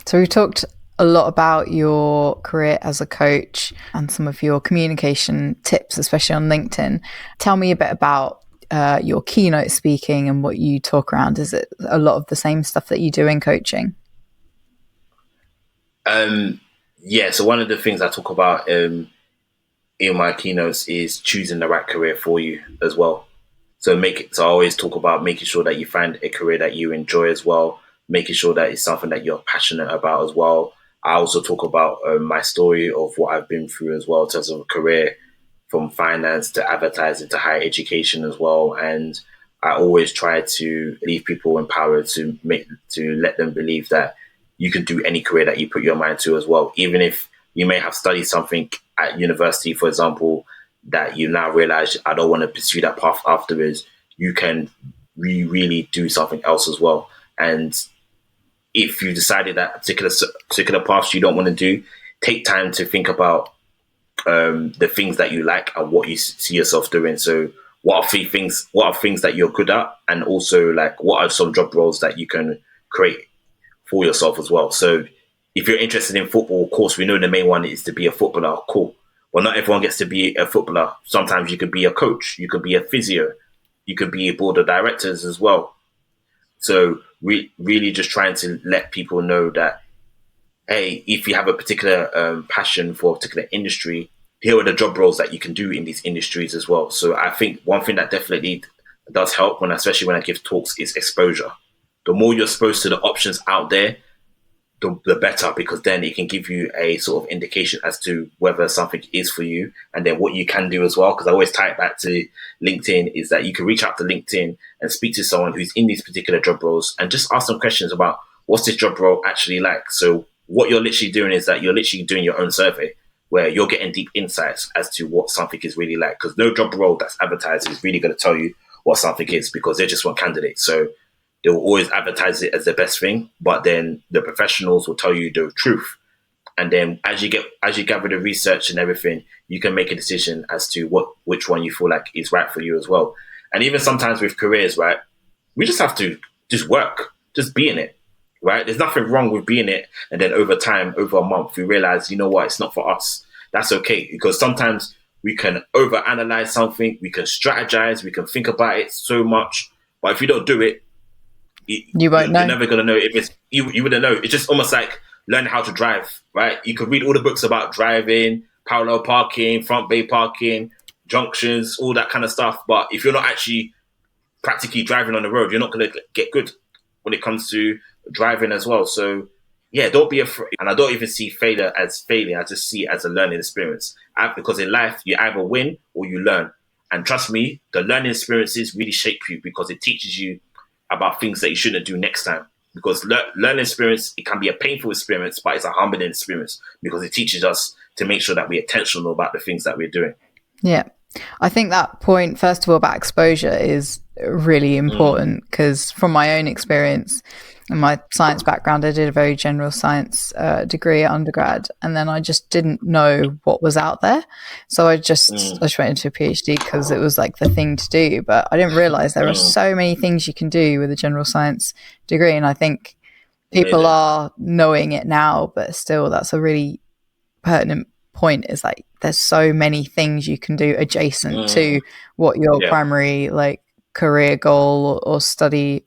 So we've talked a lot about your career as a coach and some of your communication tips, especially on LinkedIn. Tell me a bit about your keynote speaking and what you talk around. Is it a lot of the same stuff that you do in coaching? Yeah, so one of the things I talk about in my keynotes is choosing the right career for you as well. So I always talk about making sure that you find a career that you enjoy as well, making sure that it's something that you're passionate about as well. I also talk about my story of what I've been through as well in terms of a career from finance to advertising to higher education as well. And I always try to leave people empowered to let them believe that you can do any career that you put your mind to as well, even if you may have studied something at university, for example, that you now realize I don't want to pursue that path afterwards. You can really do something else as well. And if you decided that particular paths you don't want to do, take time to think about the things that you like and what you see yourself doing. So what are three things? What are things that you're good at, and also like what are some job roles that you can create for yourself as well. So if you're interested in football, of course, we know the main one is to be a footballer. Cool. Well, not everyone gets to be a footballer. Sometimes you could be a coach, you could be a physio, you could be a board of directors as well. So really just trying to let people know that, hey, if you have a particular passion for a particular industry, here are the job roles that you can do in these industries as well. So I think one thing that definitely does help, especially when I give talks, is exposure. The more you're exposed to the options out there, the better, because then it can give you a sort of indication as to whether something is for you, and then what you can do as well. Because I always tie it back to LinkedIn, is that you can reach out to LinkedIn and speak to someone who's in these particular job roles and just ask them questions about what's this job role actually like. So what you're literally doing is that you're literally doing your own survey where you're getting deep insights as to what something is really like. Because no job role that's advertised is really going to tell you what something is, because they just want candidates. So they will always advertise it as the best thing, but then the professionals will tell you the truth. And then as you gather the research and everything, you can make a decision as to which one you feel like is right for you as well. And even sometimes with careers, right, we just have to just work, just be in it, right? There's nothing wrong with being it. And then over time, over a month, we realize, you know what, it's not for us. That's okay, because sometimes we can overanalyze something, we can strategize, we can think about it so much, but if you don't do it, you won't know. You're never going to know if it's you wouldn't know. It's just almost like learning how to drive, right? You could read all the books about driving, parallel parking, front bay parking, junctions, all that kind of stuff. But if you're not actually practically driving on the road, you're not going to get good when it comes to driving as well. So yeah, don't be afraid. And I don't even see failure as failing. I just see it as a learning experience. Because in life, you either win or you learn. And trust me, the learning experiences really shape you, because it teaches you about things that you shouldn't do next time. Because learning experience, it can be a painful experience, but it's a humbling experience, because it teaches us to make sure that we're intentional about the things that we're doing. Yeah. I think that point, first of all, about exposure is really important, because from my own experience and my science background, I did a very general science degree at undergrad, and then I just didn't know what was out there. So I just went into a PhD because it was like the thing to do, but I didn't realize there are so many things you can do with a general science degree. And I think people are knowing it now, but still that's a really pertinent point, is like there's so many things you can do adjacent to what your primary like career goal or study